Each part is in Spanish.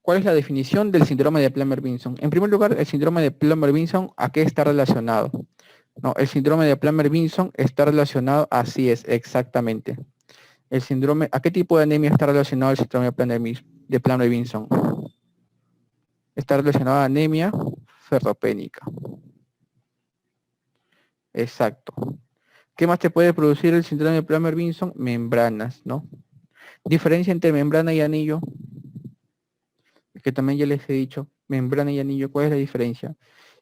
¿Cuál es la definición del síndrome de Plummer-Vinson? En primer lugar, el síndrome de Plummer-Vinson, ¿a qué está relacionado? No, el síndrome de Plummer-Vinson está relacionado, así es, exactamente. El síndrome, ¿a qué tipo de anemia está relacionado el síndrome de Plummer-Vinson? Está relacionado a anemia ferropénica. Exacto. ¿Qué más te puede producir el síndrome de Plummer-Vinson? Membranas, ¿no? Diferencia entre membrana y anillo, que también ya les he dicho, membrana y anillo, ¿cuál es la diferencia?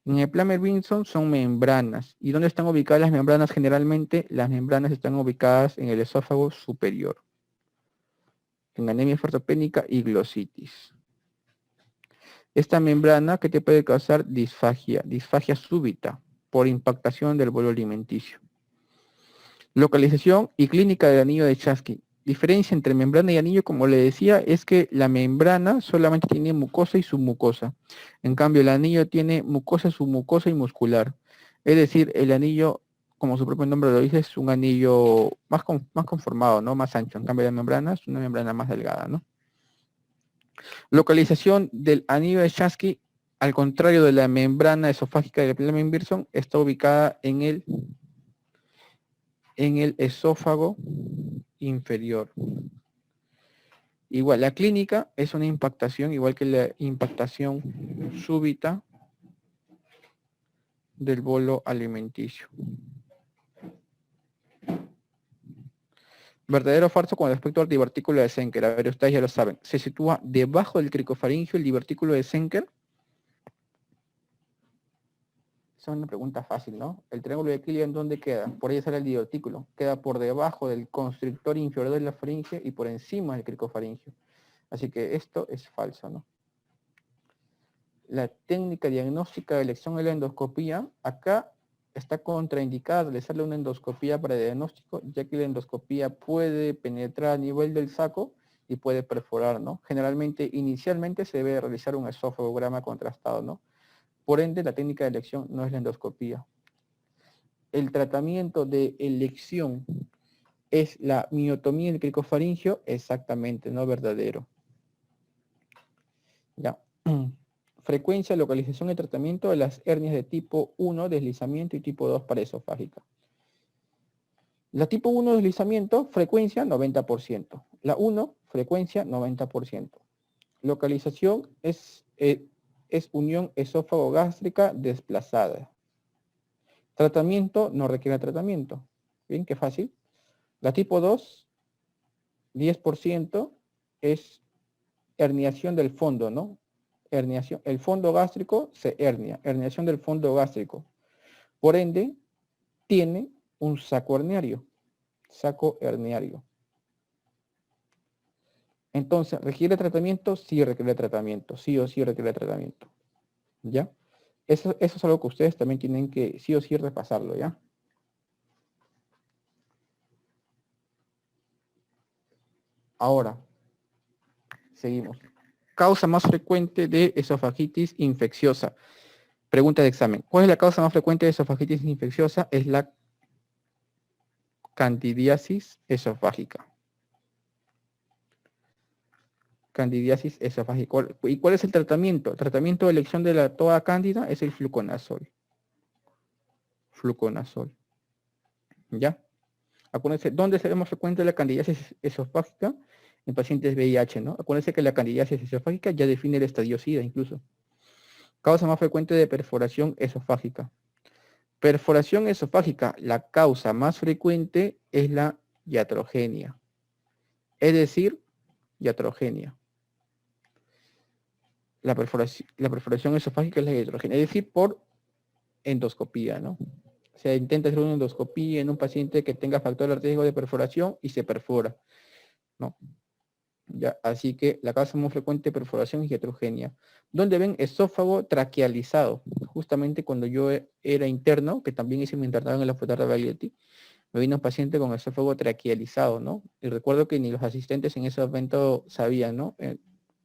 En el Plummer-Vinson son membranas. ¿Y dónde están ubicadas las membranas generalmente? Las membranas están ubicadas en el esófago superior, en anemia ferropénica y glositis. Esta membrana, ¿qué te puede causar? Disfagia, disfagia súbita por impactación del bolo alimenticio. Localización y clínica del anillo de Chasky. Diferencia entre membrana y anillo, como le decía, es que la membrana solamente tiene mucosa y submucosa. En cambio, el anillo tiene mucosa, submucosa y muscular. Es decir, el anillo, como su propio nombre lo dice, es un anillo más conformado, ¿no? Más ancho. En cambio, la membrana es una membrana más delgada, ¿no? Localización del anillo de Chasky, al contrario de la membrana esofágica del Plummer-Vinson, está ubicada en el esófago inferior. Igual, la clínica es una impactación, igual que la impactación súbita del bolo alimenticio. Verdadero o falso con respecto al divertículo de Zenker. A ver, ustedes ya lo saben. Se sitúa debajo del cricofaringio el divertículo de Zenker. Esa es una pregunta fácil, ¿no? El triángulo de Killian, ¿dónde queda? Por ahí sale el divertículo. Queda por debajo del constrictor inferior de la faringe y por encima del cricofaringio. Así que esto es falso, ¿no? La técnica diagnóstica de elección de la endoscopía, acá está contraindicada realizarle una endoscopía para diagnóstico, ya que la endoscopía puede penetrar a nivel del saco y puede perforar, ¿no? Generalmente, inicialmente se debe realizar un esofagograma contrastado, ¿no? Por ende, la técnica de elección no es la endoscopía. El tratamiento de elección es la miotomía del cricofaringio, exactamente, no verdadero. Ya. Frecuencia, localización y tratamiento de las hernias de tipo 1, deslizamiento, y tipo 2, paraesofágica. La tipo 1, deslizamiento, frecuencia 90%. La 1, frecuencia 90%. Localización es unión esófago-gástrica desplazada. Tratamiento no requiere tratamiento. Bien, qué fácil. La tipo 2, 10%, es herniación del fondo, ¿no? Herniación, el fondo gástrico se hernia, herniación del fondo gástrico. Por ende, tiene un saco herniario. Saco herniario. Entonces, ¿requiere tratamiento? Sí requiere tratamiento. Sí o sí requiere tratamiento. ¿Ya? Eso es algo que ustedes también tienen que sí o sí repasarlo, ¿ya? Ahora, seguimos. Causa más frecuente de esofagitis infecciosa. Pregunta de examen. ¿Cuál es la causa más frecuente de esofagitis infecciosa? Es la candidiasis esofágica. Candidiasis esofágica. ¿Y cuál es el tratamiento? El tratamiento de elección de la toda cándida es el fluconazol. Fluconazol. ¿Ya? Acuérdense, ¿dónde se ve más frecuente la candidiasis esofágica? En pacientes VIH, ¿no? Acuérdense que la candidiasis esofágica ya define el estadio SIDA incluso. Causa más frecuente de perforación esofágica. Perforación esofágica, la causa más frecuente es la iatrogenia. Es decir, iatrogenia. La perforación esofágica es la iatrogenia, es decir, por endoscopía, ¿no? Se intenta hacer una endoscopía en un paciente que tenga factor de riesgo de perforación y se perfora, ¿no? Ya, así que la causa más frecuente de perforación es iatrogenia. ¿Dónde ven? Esófago traquealizado. Justamente cuando yo era interno, que también hice mi internado en el hospital de Valieti, me vino un paciente con esófago traquealizado, ¿no? Y recuerdo que ni los asistentes en ese momento sabían, ¿no?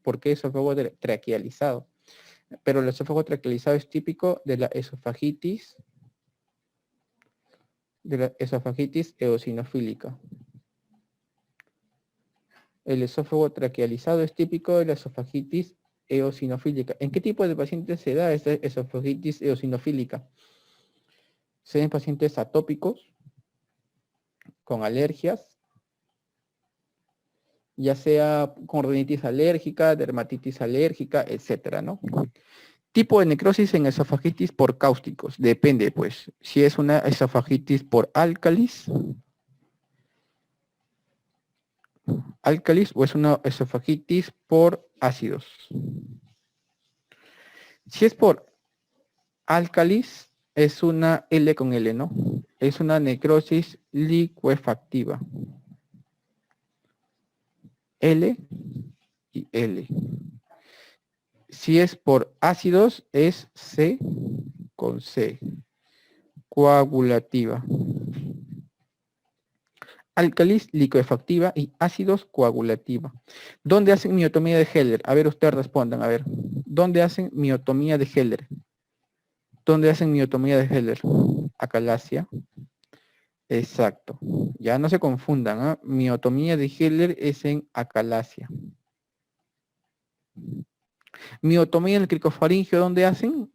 ¿Por qué esófago traquealizado? Pero el esófago traquealizado es típico de la esofagitis eosinofílica. El esófago traquealizado es típico de la esofagitis eosinofílica. ¿En qué tipo de pacientes se da esta esofagitis eosinofílica? Se dan pacientes atópicos, con alergias, ya sea con rinitis alérgica, dermatitis alérgica, etcétera, ¿no? Tipo de necrosis en esofagitis por cáusticos. Depende, pues, si es una esofagitis por álcalis o es una esofagitis por ácidos. Si es por álcalis, es una L con L, ¿no? Es una necrosis licuefactiva. L y L. Si es por ácidos, es C con C. Coagulativa. Álcalis, licuefactiva y ácidos, coagulativa. ¿Dónde hacen miotomía de Heller? A ver, ustedes respondan, a ver. ¿Dónde hacen miotomía de Heller? ¿Dónde hacen miotomía de Heller? Acalasia. Exacto. Ya no se confundan, ¿eh? Miotomía de Heller es en acalasia. Miotomía del cricofaringio, ¿dónde hacen?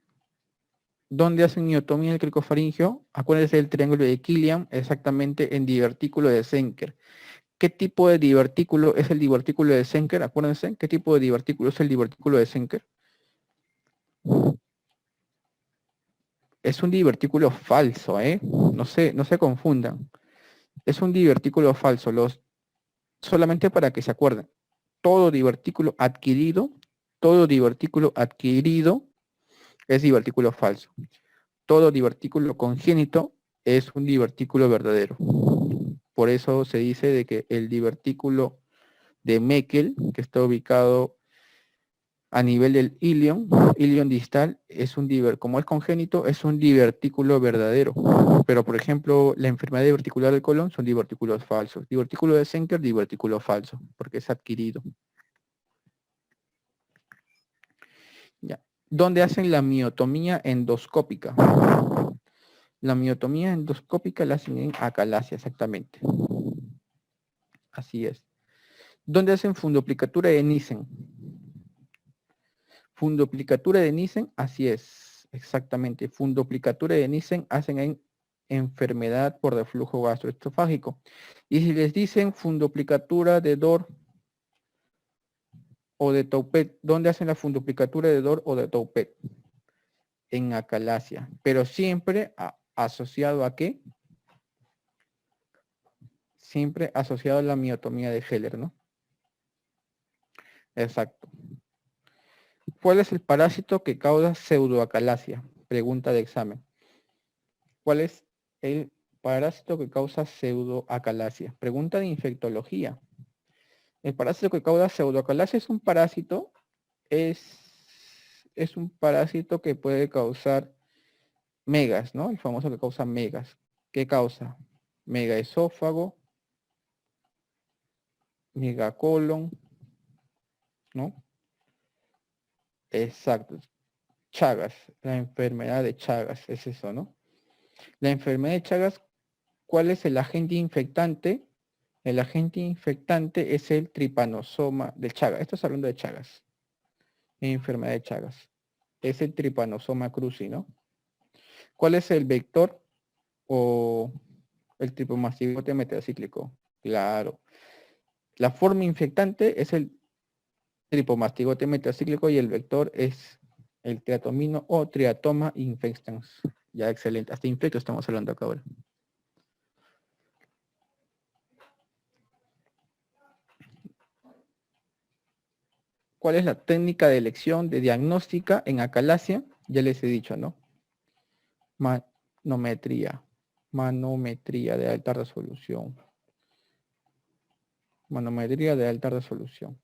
¿Dónde hacen miotomía del cricofaringio? Acuérdense del triángulo de Killian, exactamente en divertículo de Zenker. ¿Qué tipo de divertículo es el divertículo de Zenker? Acuérdense, ¿qué tipo de divertículo es el divertículo de Zenker? Es un divertículo falso, ¿eh? No se confundan. Es un divertículo falso. Solamente para que se acuerden. Todo divertículo adquirido es divertículo falso. Todo divertículo congénito es un divertículo verdadero. Por eso se dice de que el divertículo de Meckel, que está ubicado a nivel del ilion distal, como es congénito, es un divertículo verdadero. Pero, por ejemplo, la enfermedad diverticular del colon son divertículos falsos. Divertículo de Zenker, divertículo falso, porque es adquirido. Ya. ¿Dónde hacen la miotomía endoscópica? La miotomía endoscópica la hacen en acalasia, exactamente. Así es. ¿Dónde hacen fundoplicatura de Nissen? Fundoplicatura de Nissen, así es, exactamente. Fundoplicatura de Nissen hacen en enfermedad por reflujo gastroesofágico. Y si les dicen fundoplicatura de Dor o de Toupet, ¿dónde hacen la fundoplicatura de Dor o de Toupet? En acalasia, pero siempre asociado a qué? Siempre asociado a la miotomía de Heller, ¿no? Exacto. ¿Cuál es el parásito que causa pseudoacalasia? Pregunta de examen. ¿Cuál es el parásito que causa pseudoacalasia? Pregunta de infectología. El parásito que causa pseudoacalasia es un parásito, es un parásito que puede causar megas, ¿no? El famoso que causa megas. ¿Qué causa? Megaesófago, megacolon, ¿no? Exacto. Chagas, la enfermedad de Chagas, es eso, ¿no? La enfermedad de Chagas, ¿cuál es el agente infectante? El agente infectante es el tripanosoma de Chagas. Esto es hablando de Chagas. Enfermedad de Chagas. Es el tripanosoma cruzi, ¿no? ¿Cuál es el vector o el tripomastigote metacíclico? Claro. La forma infectante es el tripomastigote metacíclico y el vector es el triatomino o triatoma infectans. Ya, excelente. Hasta infecto estamos hablando acá ahora. ¿Cuál es la técnica de elección de diagnóstica en acalasia? Ya les he dicho, ¿no? Manometría. Manometría de alta resolución. Manometría de alta resolución.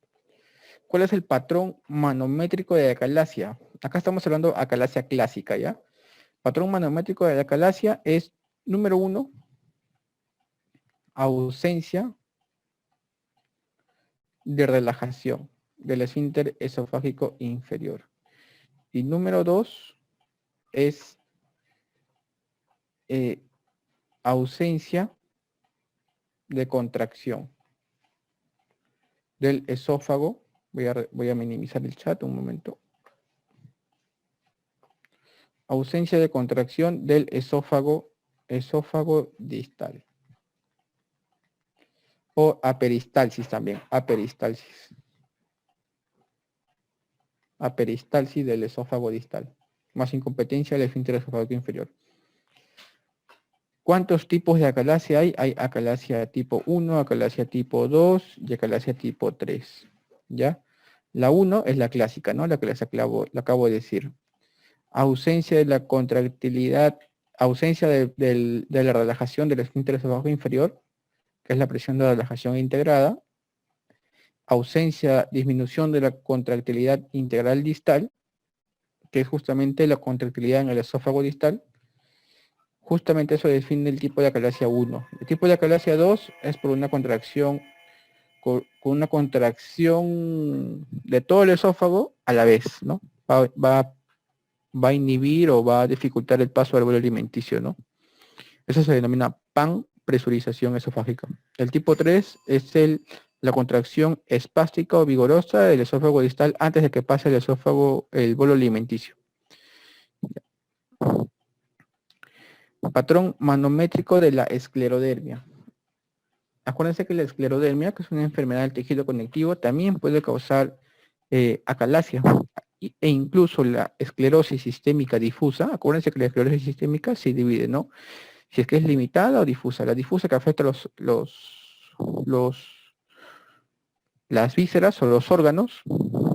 ¿Cuál es el patrón manométrico de acalasia? Acá estamos hablando de acalasia clásica, ¿ya? Patrón manométrico de acalasia es, número 1, ausencia de relajación del esfínter esofágico inferior. Y número 2 es ausencia de contracción del esófago, Voy a minimizar el chat un momento. Ausencia de contracción del esófago distal. O aperistalsis también, aperistalsis. Aperistalsis del esófago distal. Más incompetencia del esfínter esofágico inferior. ¿Cuántos tipos de acalasia hay? Hay acalasia tipo 1, acalasia tipo 2 y acalasia tipo 3. ¿Ya? La 1 es la clásica, ¿no? La que les acabo de decir. Ausencia de la contractilidad, ausencia de la relajación del esfínter esofágico inferior, que es la presión de relajación integrada. Ausencia, disminución de la contractilidad integral distal, que es justamente la contractilidad en el esófago distal. Justamente eso define el tipo de acalasia 1. El tipo de acalasia 2 es por una contracción, con una contracción de todo el esófago a la vez, ¿no? Va a inhibir o va a dificultar el paso al bolo alimenticio, ¿no? Eso se denomina panpresurización esofágica. El tipo 3 es la contracción espástica o vigorosa del esófago distal antes de que pase el bolo alimenticio. Patrón manométrico de la esclerodermia. Acuérdense que la esclerodermia, que es una enfermedad del tejido conectivo, también puede causar acalasia e incluso la esclerosis sistémica difusa. Acuérdense que la esclerosis sistémica se divide, ¿no? Si es que es limitada o difusa. La difusa que afecta las vísceras o los órganos,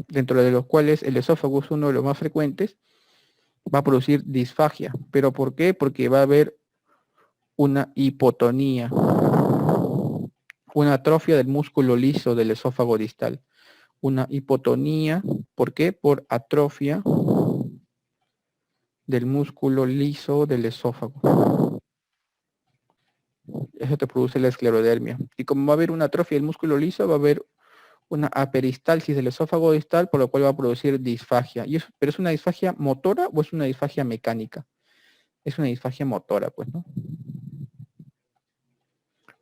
dentro de los cuales el esófago es uno de los más frecuentes, va a producir disfagia. ¿Pero por qué? Porque va a haber una hipotonía, una atrofia del músculo liso del esófago distal. Una hipotonía, ¿por qué? Por atrofia del músculo liso del esófago. Eso te produce la esclerodermia. Y como va a haber una atrofia del músculo liso, va a haber una aperistalsis del esófago distal, por lo cual va a producir disfagia. ¿Pero es una disfagia motora o es una disfagia mecánica? Es una disfagia motora, pues, ¿no?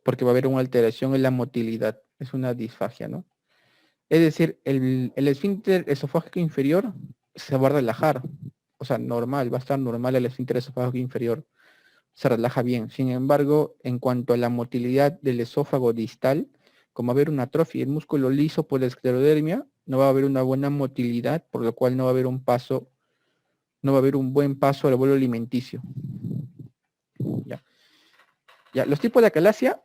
Porque va a haber una alteración en la motilidad. Es una disfagia, ¿no? Es decir, el esfínter esofágico inferior se va a relajar. O sea, normal, va a estar normal el esfínter esofágico inferior. Se relaja bien. Sin embargo, en cuanto a la motilidad del esófago distal, como va a haber una atrofia del músculo liso por la esclerodermia, no va a haber una buena motilidad, por lo cual no va a haber un buen paso al bolo alimenticio. Ya, los tipos de acalasia,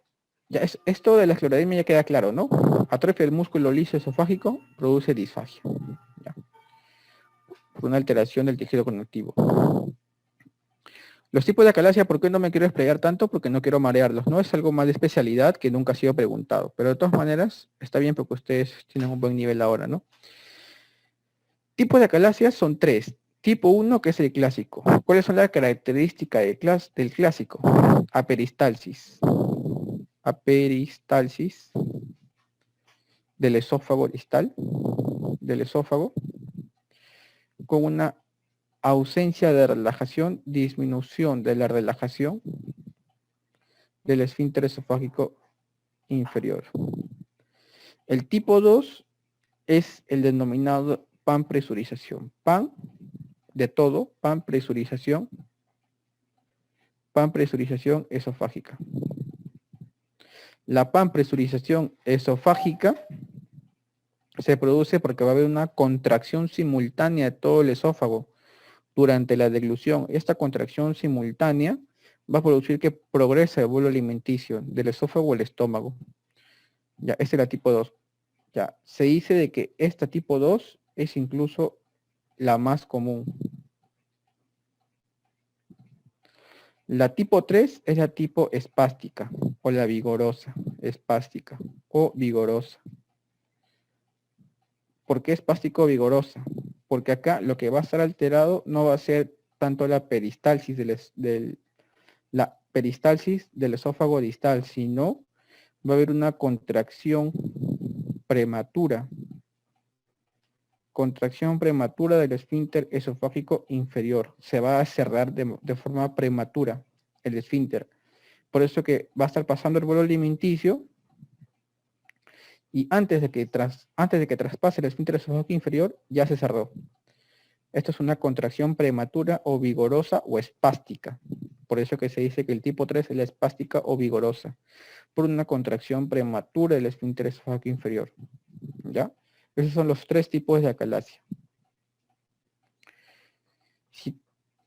ya esto de la esclerodermia ya queda claro, ¿no? Atrofia del músculo liso esofágico produce disfagia. Ya. Por una alteración del tejido conectivo. Los tipos de acalasia, ¿por qué no me quiero explayar tanto? Porque no quiero marearlos, ¿no? Es algo más de especialidad que nunca ha sido preguntado. Pero de todas maneras, está bien porque ustedes tienen un buen nivel ahora, ¿no? Tipos de acalasia son 3. Tipo 1, que es el clásico. ¿Cuáles son las características del clásico? Aperistalsis. Aperistalsis del esófago distal, del esófago, con una ausencia de relajación, disminución de la relajación del esfínter esofágico inferior. El tipo 2 es el denominado panpresurización. Pan de todo, panpresurización esofágica. La panpresurización esofágica se produce porque va a haber una contracción simultánea de todo el esófago durante la deglución. Esta contracción simultánea va a producir que progrese el bolo alimenticio del esófago al estómago. Ya, esta es la tipo 2. Ya, se dice de que esta tipo 2 es incluso la más común. La tipo 3 es la tipo espástica o la vigorosa, espástica o vigorosa. ¿Por qué espástico o vigorosa? Porque acá lo que va a estar alterado no va a ser tanto la peristalsis la peristalsis del esófago distal, sino va a haber una contracción prematura del esfínter esofágico inferior. Se va a cerrar de forma prematura el esfínter. Por eso que va a estar pasando el bolo alimenticio y antes de que traspase el esfínter esofágico inferior, ya se cerró. Esto es una contracción prematura o vigorosa o espástica. Por eso que se dice que el tipo 3 es la espástica o vigorosa, por una contracción prematura del esfínter esofágico inferior. ¿Ya? Esos son los 3 tipos de acalasia.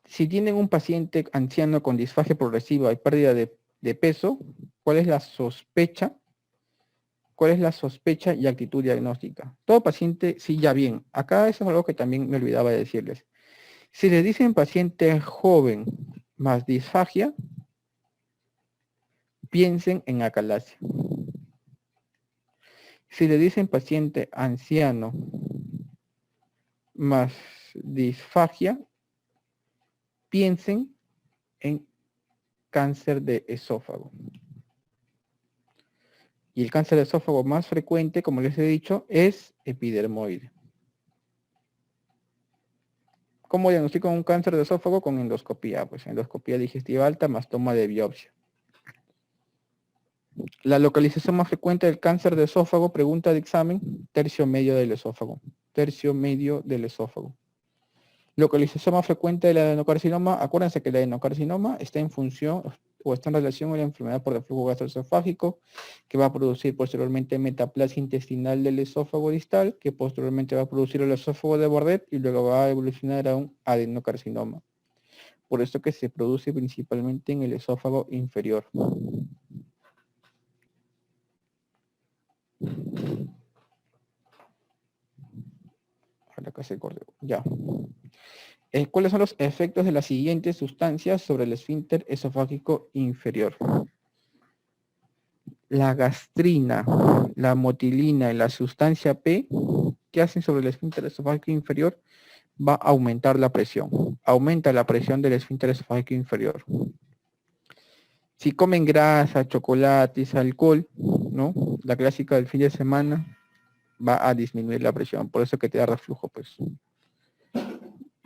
Si tienen un paciente anciano con disfagia progresiva y pérdida de peso, ¿cuál es la sospecha? ¿Cuál es la sospecha y actitud diagnóstica? Todo paciente, sí, ya bien. Acá eso es algo que también me olvidaba de decirles. Si les dicen paciente joven más disfagia, piensen en acalasia. Si le dicen paciente anciano más disfagia, piensen en cáncer de esófago. Y el cáncer de esófago más frecuente, como les he dicho, es epidermoide. ¿Cómo diagnostico un cáncer de esófago? Con endoscopía, pues endoscopía digestiva alta más toma de biopsia. La localización más frecuente del cáncer de esófago, pregunta de examen, tercio medio del esófago. Tercio medio del esófago. Localización más frecuente del adenocarcinoma, acuérdense que el adenocarcinoma está en función o está en relación con la enfermedad por reflujo gastroesofágico, que va a producir posteriormente metaplasia intestinal del esófago distal, que posteriormente va a producir el esófago de Bordet y luego va a evolucionar a un adenocarcinoma. Por esto que se produce principalmente en el esófago inferior. Acá se cortó. Ya. ¿Cuáles son los efectos de las siguientes sustancias sobre el esfínter esofágico inferior? La gastrina, la motilina y la sustancia P, ¿qué hacen sobre el esfínter esofágico inferior? Va a aumentar la presión. Aumenta la presión del esfínter esofágico inferior. Si comen grasa, chocolates, alcohol, ¿no? La clásica del fin de semana va a disminuir la presión. Por eso que te da reflujo, pues.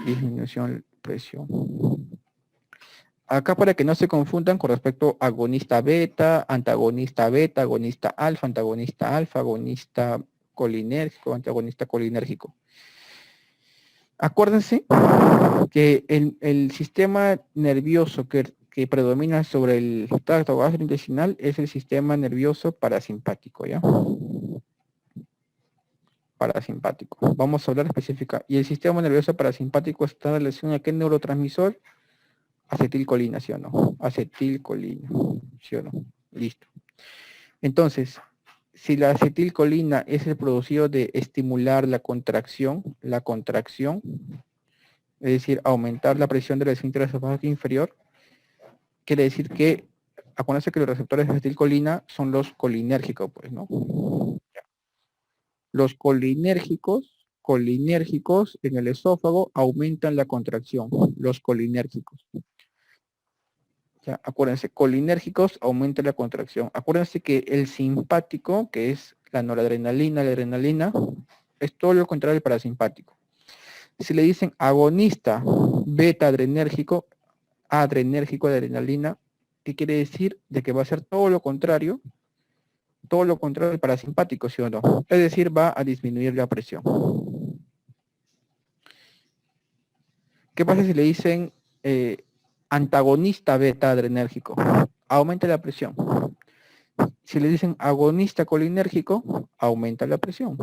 Disminución de presión. Acá para que no se confundan con respecto a agonista beta, agonista alfa, agonista colinérgico, antagonista colinérgico. Acuérdense que el sistema nervioso que predomina sobre el tracto gastrointestinal es el sistema nervioso parasimpático, ¿ya? Parasimpático. Vamos a hablar específica. Y el sistema nervioso parasimpático está en relación a qué neurotransmisor. Acetilcolina, ¿sí o no? Acetilcolina, ¿sí o no? Listo. Entonces, si la acetilcolina es el producido de estimular la contracción, es decir, aumentar la presión del esfínter esofágico inferior, quiere decir que, acuérdense que los receptores de acetilcolina son los colinérgicos, pues, ¿no? Los colinérgicos en el esófago aumentan la contracción, los colinérgicos. Ya, acuérdense, colinérgicos aumenta la contracción. Acuérdense que el simpático, que es la noradrenalina, la adrenalina, es todo lo contrario al parasimpático. Si le dicen agonista beta adrenérgico de adrenalina, ¿qué quiere decir? De que va a ser todo lo contrario al parasimpático, ¿sí o no? Es decir, va a disminuir la presión. ¿Qué pasa si le dicen antagonista beta adrenérgico? Aumenta la presión. Si le dicen agonista colinérgico, aumenta la presión.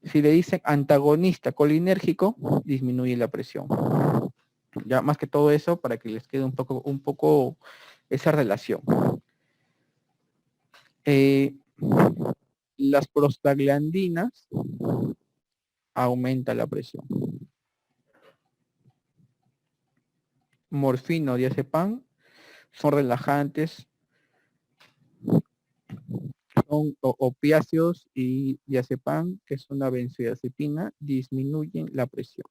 Si le dicen antagonista colinérgico, disminuye la presión. Ya más que todo eso para que les quede un poco esa relación. Las prostaglandinas aumenta la presión. Morfina o diazepam son relajantes, son opiáceos, y diazepam, que es una benzodiazepina, disminuyen la presión.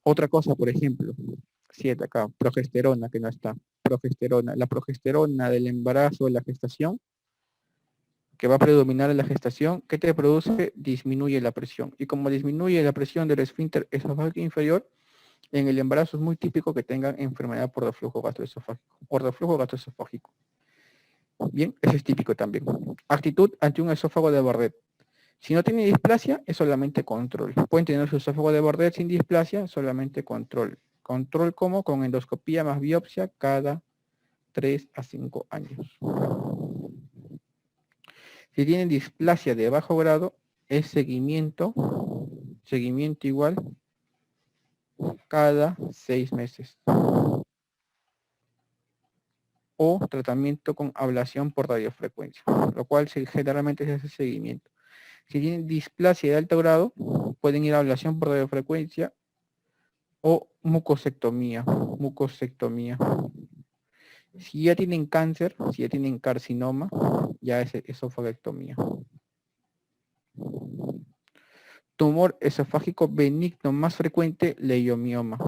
Otra cosa, por ejemplo, 7 acá, progesterona, que no está, progesterona. La progesterona del embarazo, de la gestación, que va a predominar en la gestación, ¿qué te produce? Disminuye la presión. Y como disminuye la presión del esfínter esofágico inferior, en el embarazo es muy típico que tengan enfermedad por reflujo gastroesofágico. Bien, eso es típico también. Actitud ante un esófago de Bardet. Si no tiene displasia, es solamente control. Pueden tener su esófago de Bardet sin displasia, solamente control. Control como con endoscopía más biopsia cada 3 a 5 años. Si tienen displasia de bajo grado, es seguimiento igual cada 6 meses. O tratamiento con ablación por radiofrecuencia, lo cual generalmente se hace seguimiento. Si tienen displasia de alto grado, pueden ir a ablación por radiofrecuencia o mucosectomía. Si ya tienen cáncer, si ya tienen carcinoma, ya es esofagectomía. Tumor esofágico benigno más frecuente, leiomioma.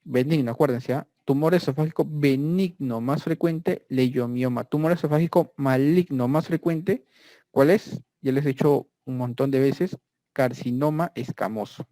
Benigno, acuérdense, ¿eh? Tumor esofágico benigno más frecuente, leiomioma. Tumor esofágico maligno más frecuente, ¿cuál es? Ya les he dicho un montón de veces, carcinoma escamoso.